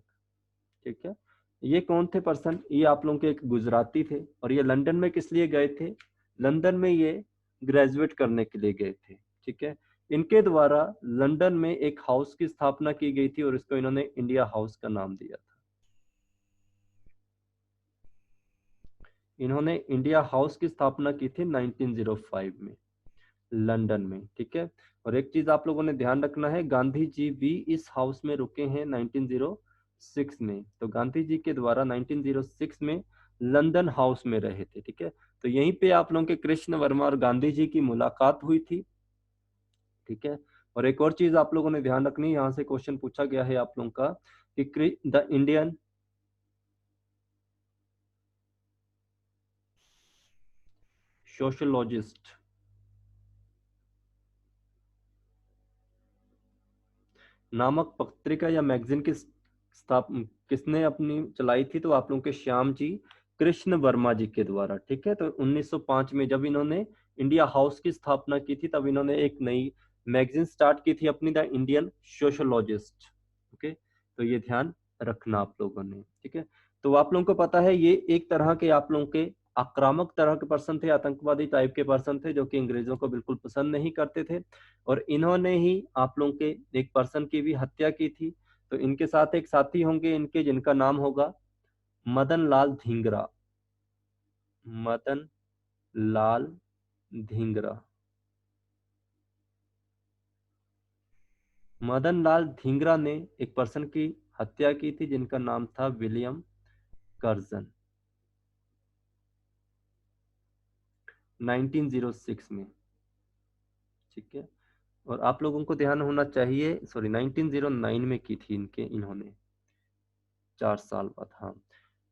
ठीक है। ये कौन थे पर्सन? ये आप लोगों के एक गुजराती थे और ये लंदन में किस लिए गए थे? लंदन में ये ग्रेजुएट करने के लिए गए थे। ठीक है। इनके द्वारा लंदन में एक हाउस की स्थापना की गई थी और इसको इन्होंने इंडिया हाउस का नाम दिया था। इन्होंने इंडिया हाउस की स्थापना की थी 1905 में लंदन में। ठीक है। और एक चीज आप लोगों ने ध्यान रखना है, गांधी जी भी इस हाउस में रुके हैं 1906 में। तो गांधी जी के द्वारा 1906 में लंदन हाउस में रहे थे। ठीक है। तो यहीं पे आप लोगों के कृष्ण वर्मा और गांधी जी की मुलाकात हुई थी। ठीक है। और एक और चीज आप लोगों ने ध्यान रखनी है, यहाँ से क्वेश्चन पूछा गया है आप लोगों का कि द इंडियन सोशोलॉजिस्ट नामक पत्रिका या मैगजीन की किसने अपनी चलाई थी? तो आप लोगों के श्याम जी कृष्ण वर्मा जी के द्वारा। ठीक है। तो 1905 में जब इन्होंने इंडिया हाउस की स्थापना की थी तब इन्होंने एक नई मैगजीन स्टार्ट की थी अपनी, द इंडियन सोशोलॉजिस्ट। ओके। तो ये ध्यान रखना आप लोगों ने। ठीक है। तो आप लोगों को पता है ये एक तरह के आप लोगों के आक्रामक तरह के पर्सन थे, आतंकवादी टाइप के पर्सन थे जो कि अंग्रेजों को बिल्कुल पसंद नहीं करते थे। और इन्होंने ही आप लोगों के एक पर्सन की भी हत्या की थी। तो इनके साथ एक साथी होंगे इनके जिनका नाम होगा मदन लाल धिंगरा। मदन लाल धिंगरा। मदन लाल धिंगरा ने एक पर्सन की हत्या की थी जिनका नाम था विलियम कर्जन 1906 में। ठीक है। और आप लोगों को ध्यान होना चाहिए, सॉरी 1909 में की थी इन्होंने 4 साल बाद। हाँ।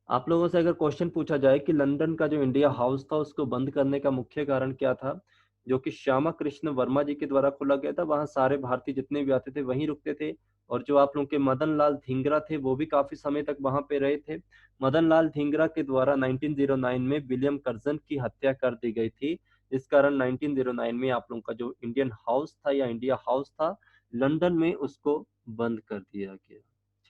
आप लोगों से अगर क्वेश्चन पूछा जाए कि लंदन का जो इंडिया हाउस था उसको बंद करने का मुख्य कारण क्या था, जो कि श्यामा कृष्ण वर्मा जी के द्वारा खोला गया था, वहां सारे भारतीय जितने भी आते थे वहीं रुकते थे। और जो आप लोगों के मदन लाल धिंगरा थे वो भी काफी समय तक वहां पे रहे थे। मदन लाल धिंगरा के द्वारा 1909 में विलियम कर्जन की हत्या कर दी गई थी। इस कारण 1909 में आप लोगों का जो इंडियन हाउस था या इंडिया हाउस था लंदन में, उसको बंद कर दिया गया।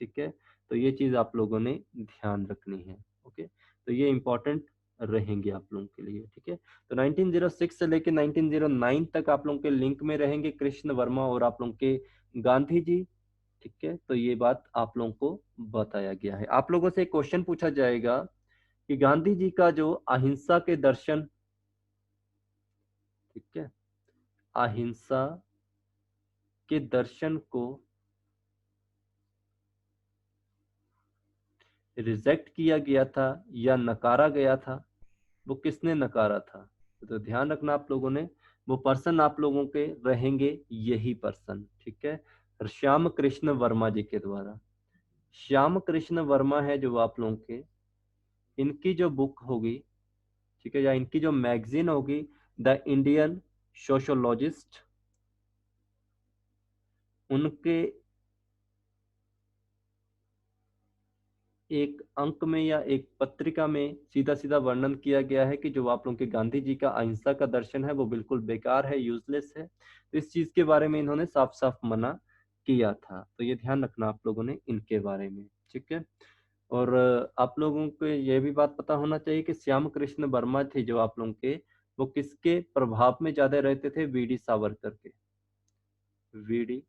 ठीक है। तो ये चीज आप लोगों ने ध्यान रखनी है। ओके। तो ये इंपॉर्टेंट रहेंगे आप लोगों के लिए। ठीक है। तो 1906 से लेकर 1909 तक आप लोगों के लिंक में रहेंगे कृष्ण वर्मा और आप लोगों के गांधी जी। ठीक है। तो ये बात आप लोगों को बताया गया है। आप लोगों से क्वेश्चन पूछा जाएगा कि गांधी जी का जो अहिंसा के दर्शन, ठीक है, अहिंसा के दर्शन को रिजेक्ट किया गया था या नकारा गया था, वो किसने नकारा था? तो ध्यान रखना आप लोगों ने, वो पर्सन आप लोगों के रहेंगे यही पर्सन। ठीक है। श्याम कृष्ण वर्मा जी के द्वारा। श्याम कृष्ण वर्मा है जो आप लोगों के, इनकी जो बुक होगी, ठीक है, या इनकी जो मैगजीन होगी द इंडियन सोशोलॉजिस्ट, उनके एक अंक में या एक पत्रिका में सीधा सीधा वर्णन किया गया है कि जो आप लोगों के गांधी जी का अहिंसा का दर्शन है वो बिल्कुल बेकार है, यूजलेस है। तो इस चीज के बारे में इन्होंने साफ साफ मना किया था। तो ये ध्यान रखना आप लोगों ने इनके बारे में। ठीक है। और आप लोगों को ये भी बात पता होना चाहिए कि श्याम कृष्ण वर्मा थे जो आप लोगों के, वो किसके प्रभाव में ज्यादा रहते थे? वीडी सावरकर के। वीडी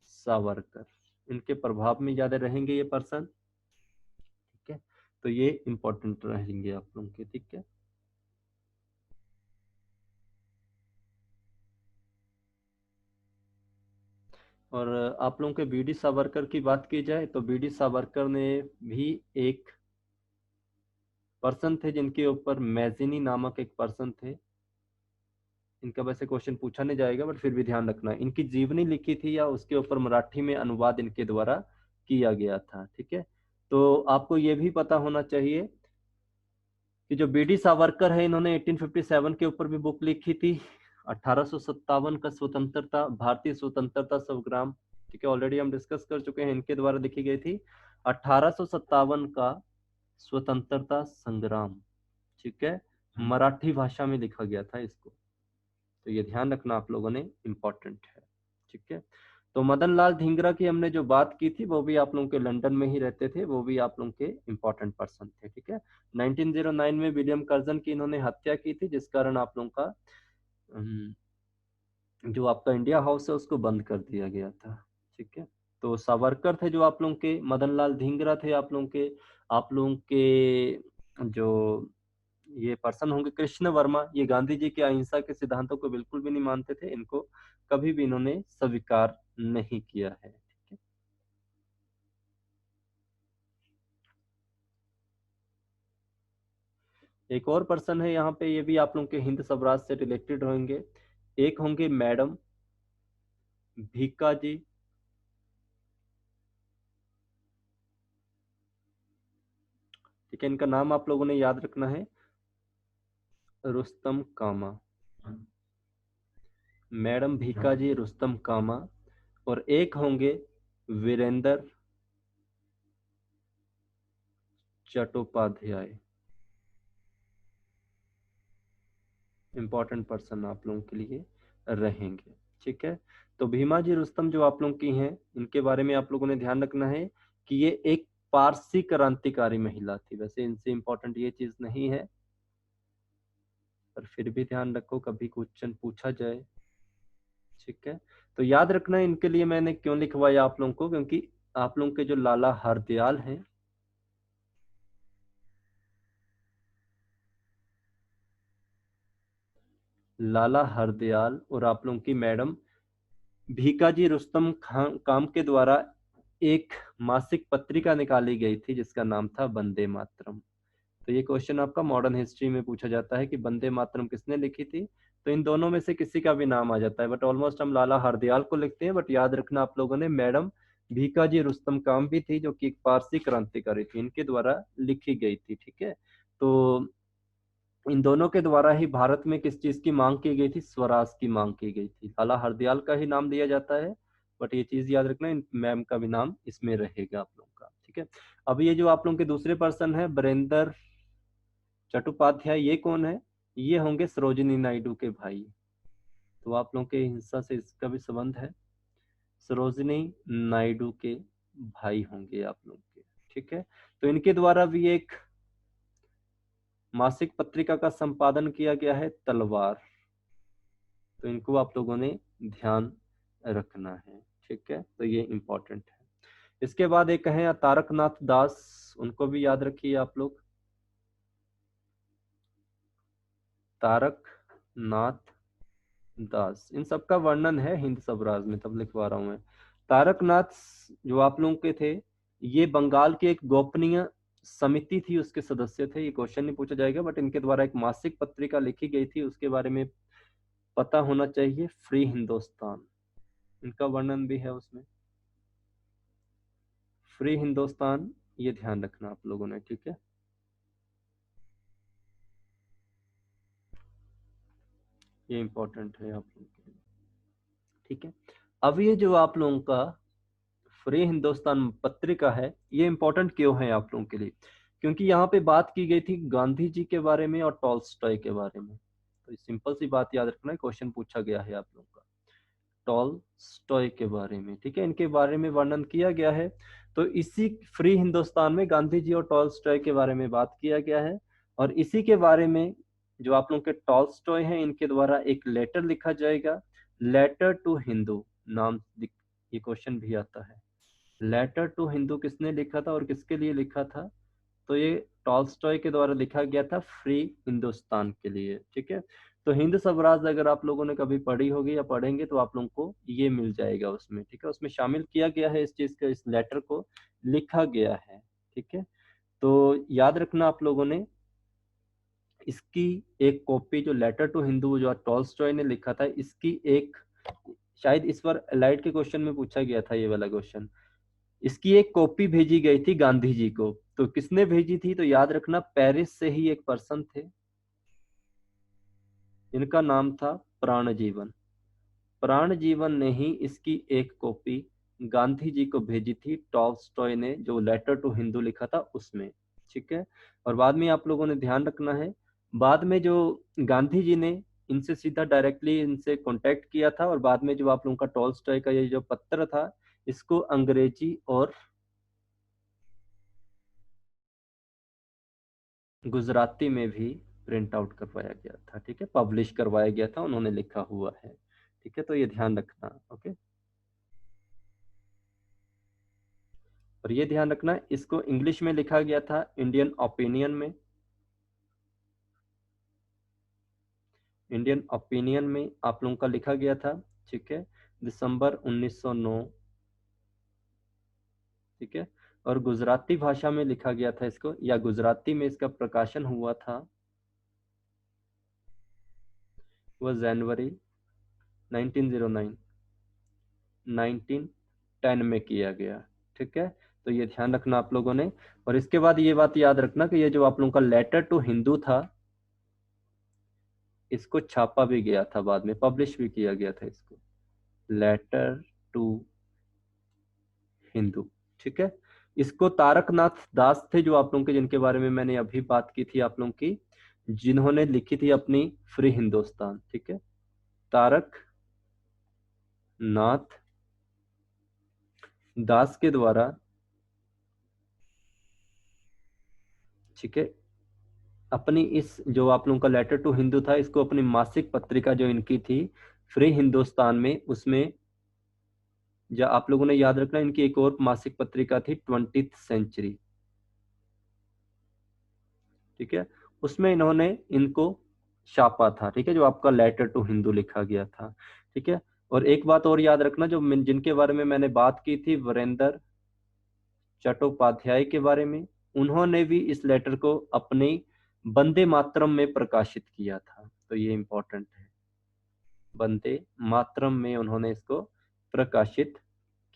सावरकर, इनके प्रभाव में ज्यादा रहेंगे ये पर्सन। ठीक है। तो ये इंपॉर्टेंट रहेंगे आप लोगों के। ठीक है। और आप लोगों के बीडी सावरकर की बात की जाए तो बीडी सावरकर ने भी एक पर्सन थे जिनके ऊपर मैजिनी नामक एक पर्सन थे। इनका वैसे क्वेश्चन पूछा नहीं जाएगा बट फिर भी ध्यान रखना, इनकी जीवनी लिखी थी या उसके ऊपर मराठी में अनुवाद इनके द्वारा किया गया था। ठीक है, तो आपको ये भी पता होना चाहिए कि जो बीडी सावरकर है इन्होंने 1857 के ऊपर भी बुक लिखी थी, 1857 का स्वतंत्रता, भारतीय स्वतंत्रता संग्राम। ठीक है, ऑलरेडी हम डिस्कस कर चुके हैं, इनके द्वारा लिखी गई थी 1857 का स्वतंत्रता संग्राम। ठीक है, मराठी भाषा में लिखा गया था इसको, तो ये ध्यान रखना आप लोगों ने, इंपॉर्टेंट है। ठीक है, तो मदन लाल धिंगरा की हमने जो बात की थी वो भी आप लोगों के लंदन में ही रहते थे, वो भी आप लोगों के इंपॉर्टेंट पर्सन थे। ठीक है, 1909 में विलियम कर्जन की इन्होंने हत्या की थी, जिस कारण आप लोगों का जो आपका इंडिया हाउस है उसको बंद कर दिया गया था। ठीक है, तो सावरकर थे जो आप लोगों के, मदन लाल धिंगरा थे आप लोगों के जो ये पर्सन होंगे कृष्ण वर्मा, ये गांधी जी के अहिंसा के सिद्धांतों को बिल्कुल भी नहीं मानते थे, इनको कभी भी इन्होंने स्वीकार नहीं किया है। ठीक है, एक और पर्सन है यहाँ पे, ये भी आप लोगों के हिंद स्वराज से रिलेटेड होंगे। एक होंगे मैडम भीका जी, ठीक है, इनका नाम आप लोगों ने याद रखना है, रुस्तम कामा, मैडम भीका जी रुस्तम कामा। और एक होंगे वीरेंद्र चट्टोपाध्याय, इंपॉर्टेंट पर्सन आप लोगों के लिए रहेंगे। ठीक है, तो भीमा जी रुस्तम जो आप लोगों की हैं, इनके बारे में आप लोगों ने ध्यान रखना है कि ये एक पारसी क्रांतिकारी महिला थी। वैसे इनसे इंपॉर्टेंट ये चीज नहीं है, पर फिर भी ध्यान रखो कभी क्वेश्चन पूछा जाए। ठीक है, तो याद रखना इनके लिए मैंने क्यों लिखवाया आप लोगों को, क्योंकि आप लोगों के जो लाला हरदयाल हैं, लाला हरदयाल और आप लोगों की मैडम भीकाजी रुस्तम खान काम के द्वारा एक मासिक पत्रिका निकाली गई थी जिसका नाम था वंदे मातरम। तो ये क्वेश्चन आपका मॉडर्न हिस्ट्री में पूछा जाता है कि वंदे मातरम किसने लिखी थी, तो इन दोनों में से किसी का भी नाम आ जाता है, बट ऑलमोस्ट हम लाला हरदयाल को लिखते हैं। बट याद रखना आप लोगों ने, मैडम भीकाजी रुस्तम काम भी थी जो कि एक पारसी क्रांतिकारी थी, इनके द्वारा लिखी गई थी। ठीक है, तो इन दोनों के द्वारा ही भारत में किस चीज की मांग की गई थी, स्वराज की मांग की गई थी। लाला हरदयाल का ही नाम लिया जाता है, बट ये चीज याद रखना, इन मैम का भी नाम इसमें रहेगा आप लोगों का। ठीक है, अब ये जो आप लोगों के दूसरे पर्सन है वीरेंद्र चट्टोपाध्याय, ये कौन है, ये होंगे सरोजिनी नायडू के भाई। तो आप लोगों के हिंसा से इसका भी संबंध है, सरोजिनी नायडू के भाई होंगे आप लोग के। ठीक है, तो इनके द्वारा भी एक मासिक पत्रिका का संपादन किया गया है, तलवार। तो इनको आप लोगों ने ध्यान रखना है। ठीक है, तो ये इंपॉर्टेंट है। इसके बाद एक है तारकनाथ दास, उनको भी याद रखिए आप लोग, तारकनाथ दास, इन सबका वर्णन है हिंद स्वराज में, तब लिखवा रहा हूं मैं। तारकनाथ जो आप लोगों के थे, ये बंगाल की एक गोपनीय समिति थी, उसके सदस्य थे। ये क्वेश्चन नहीं पूछा जाएगा, बट इनके द्वारा एक मासिक पत्रिका लिखी गई थी, उसके बारे में पता होना चाहिए, फ्री हिंदुस्तान। इनका वर्णन भी है उसमें, फ्री हिंदुस्तान, ये ध्यान रखना आप लोगों ने। ठीक है, ये इंपॉर्टेंट है आप लोगों के लिए। ठीक है, अब ये जो आप लोगों का फ्री हिंदुस्तान पत्रिका है, ये इंपॉर्टेंट क्यों है आप लोगों के लिए, क्योंकि यहाँ पे बात की गई थी गांधी जी के बारे में और टॉल्स्टॉय के बारे में। तो सिंपल सी बात याद रखना, क्वेश्चन पूछा गया है आप लोगों का टॉल्स्टॉय के बारे में। ठीक है, इनके बारे में वर्णन किया गया है, तो इसी फ्री हिंदुस्तान में गांधी जी और टॉल्स्टॉय के बारे में बात किया गया है। और इसी के बारे में जो आप लोग के टॉल्स्टॉय हैं, इनके द्वारा एक लेटर लिखा जाएगा, लेटर टू हिंदू नाम, ये क्वेश्चन भी आता है। लेटर टू हिंदू किसने लिखा था और किसके लिए लिखा था, तो ये टॉल्स्टॉय के द्वारा लिखा गया था फ्री हिंदुस्तान के लिए। ठीक है, तो हिंद स्वराज अगर आप लोगों ने कभी पढ़ी होगी या पढ़ेंगे तो आप लोगों को ये मिल जाएगा उसमें, ठीक है। उसमें शामिल किया गया है इस चीज का, इस लेटर को लिखा गया है, ठीक है। तो याद रखना आप लोगों ने, इसकी एक कॉपी जो लेटर टू हिंदू जो टॉल्स्टॉय ने लिखा था, इसकी एक, शायद इस बार एलाइड के क्वेश्चन में पूछा गया था ये वाला क्वेश्चन, इसकी एक कॉपी भेजी गई थी गांधी जी को। तो किसने भेजी थी? तो याद रखना पेरिस से ही एक पर्सन थे, इनका नाम था प्राणजीवन। प्राणजीवन ने ही इसकी एक कॉपी गांधी जी को भेजी थी, टॉल्स्टॉय ने जो लेटर टू हिंदू लिखा था उसमें, ठीक है। और बाद में आप लोगों ने ध्यान रखना है, बाद में जो गांधी जी ने इनसे सीधा डायरेक्टली इनसे कांटेक्ट किया था, और बाद में जो आप लोगों का टॉल्स्टॉय का ये जो पत्र था, इसको अंग्रेजी और गुजराती में भी प्रिंट आउट करवाया गया था, ठीक है, पब्लिश करवाया गया था, उन्होंने लिखा हुआ है, ठीक है। तो ये ध्यान रखना, ओके। और ये ध्यान रखना, इसको इंग्लिश में लिखा गया था इंडियन ओपिनियन में, इंडियन ओपिनियन में आप लोगों का लिखा गया था, ठीक है, दिसंबर 1909, ठीक है। और गुजराती भाषा में लिखा गया था इसको, या गुजराती में इसका प्रकाशन हुआ था, वह जनवरी 1909 1910 में किया गया, ठीक है। तो ये ध्यान रखना आप लोगों ने। और इसके बाद ये बात याद रखना कि ये जो आप लोगों का लेटर टू हिंदू था, इसको छापा भी गया था, बाद में पब्लिश भी किया गया था इसको, लेटर टू हिंदू, ठीक है। इसको तारकनाथ दास थे, जो आप लोगों के, जिनके बारे में मैंने अभी बात की थी आप लोगों की, जिन्होंने लिखी थी अपनी फ्री हिंदुस्तान, ठीक है। तारक नाथ दास के द्वारा, ठीक है, अपनी इस जो आप लोगों का लेटर टू हिंदू था, इसको अपनी मासिक पत्रिका जो इनकी थी फ्री हिंदुस्तान में, उसमें, या आप लोगों ने याद रखना इनकी एक और मासिक पत्रिका थी 20th सेंचुरी, ठीक है, उसमें इन्होंने इनको छापा था, ठीक है, जो आपका लेटर टू हिंदू लिखा गया था, ठीक है। और एक बात और याद रखना, जो जिनके बारे में मैंने बात की थी, वीरेंद्र चट्टोपाध्याय के बारे में, उन्होंने भी इस लेटर को अपनी वंदे मातरम में प्रकाशित किया था, तो ये इंपॉर्टेंट है, वंदे मातरम में उन्होंने इसको प्रकाशित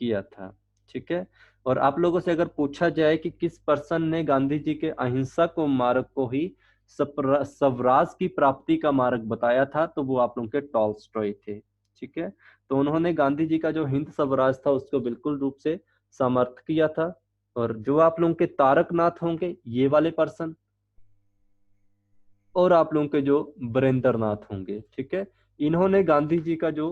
किया था, ठीक है। और आप लोगों से अगर पूछा जाए कि किस पर्सन ने गांधी जी के अहिंसा को मार्ग को ही स्वराज की प्राप्ति का मार्ग बताया था, तो वो आप लोगों के टॉल्स्टॉय थे, ठीक है। तो उन्होंने गांधी जी का जो हिंद स्वराज था उसको बिल्कुल रूप से समर्थ किया था। और जो आप लोगों के तारकनाथ होंगे, ये वाले पर्सन, और आप लोगों के जो वीरेंद्र नाथ होंगे, ठीक है, इन्होंने गांधी जी का जो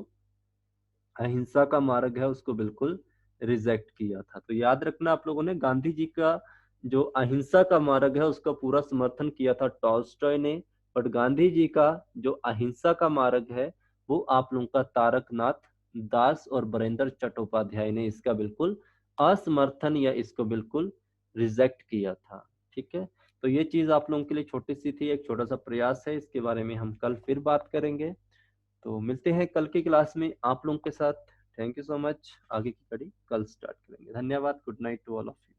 अहिंसा का मार्ग है उसको बिल्कुल रिजेक्ट किया था। तो याद रखना आप लोगों ने, गांधी जी का जो अहिंसा का मार्ग है उसका पूरा समर्थन किया था टॉल्स्टॉय ने, बट गांधी जी का जो अहिंसा का मार्ग है वो आप लोगों का तारकनाथ दास और वीरेंद्र चट्टोपाध्याय ने इसका बिल्कुल असमर्थन या इसको बिल्कुल रिजेक्ट किया था, ठीक है। तो ये चीज आप लोगों के लिए छोटी सी थी, एक छोटा सा प्रयास है, इसके बारे में हम कल फिर बात करेंगे। तो मिलते हैं कल की क्लास में आप लोगों के साथ। Thank you so much. आगे की कड़ी कल स्टार्ट करेंगे। धन्यवाद। Good night to all of you.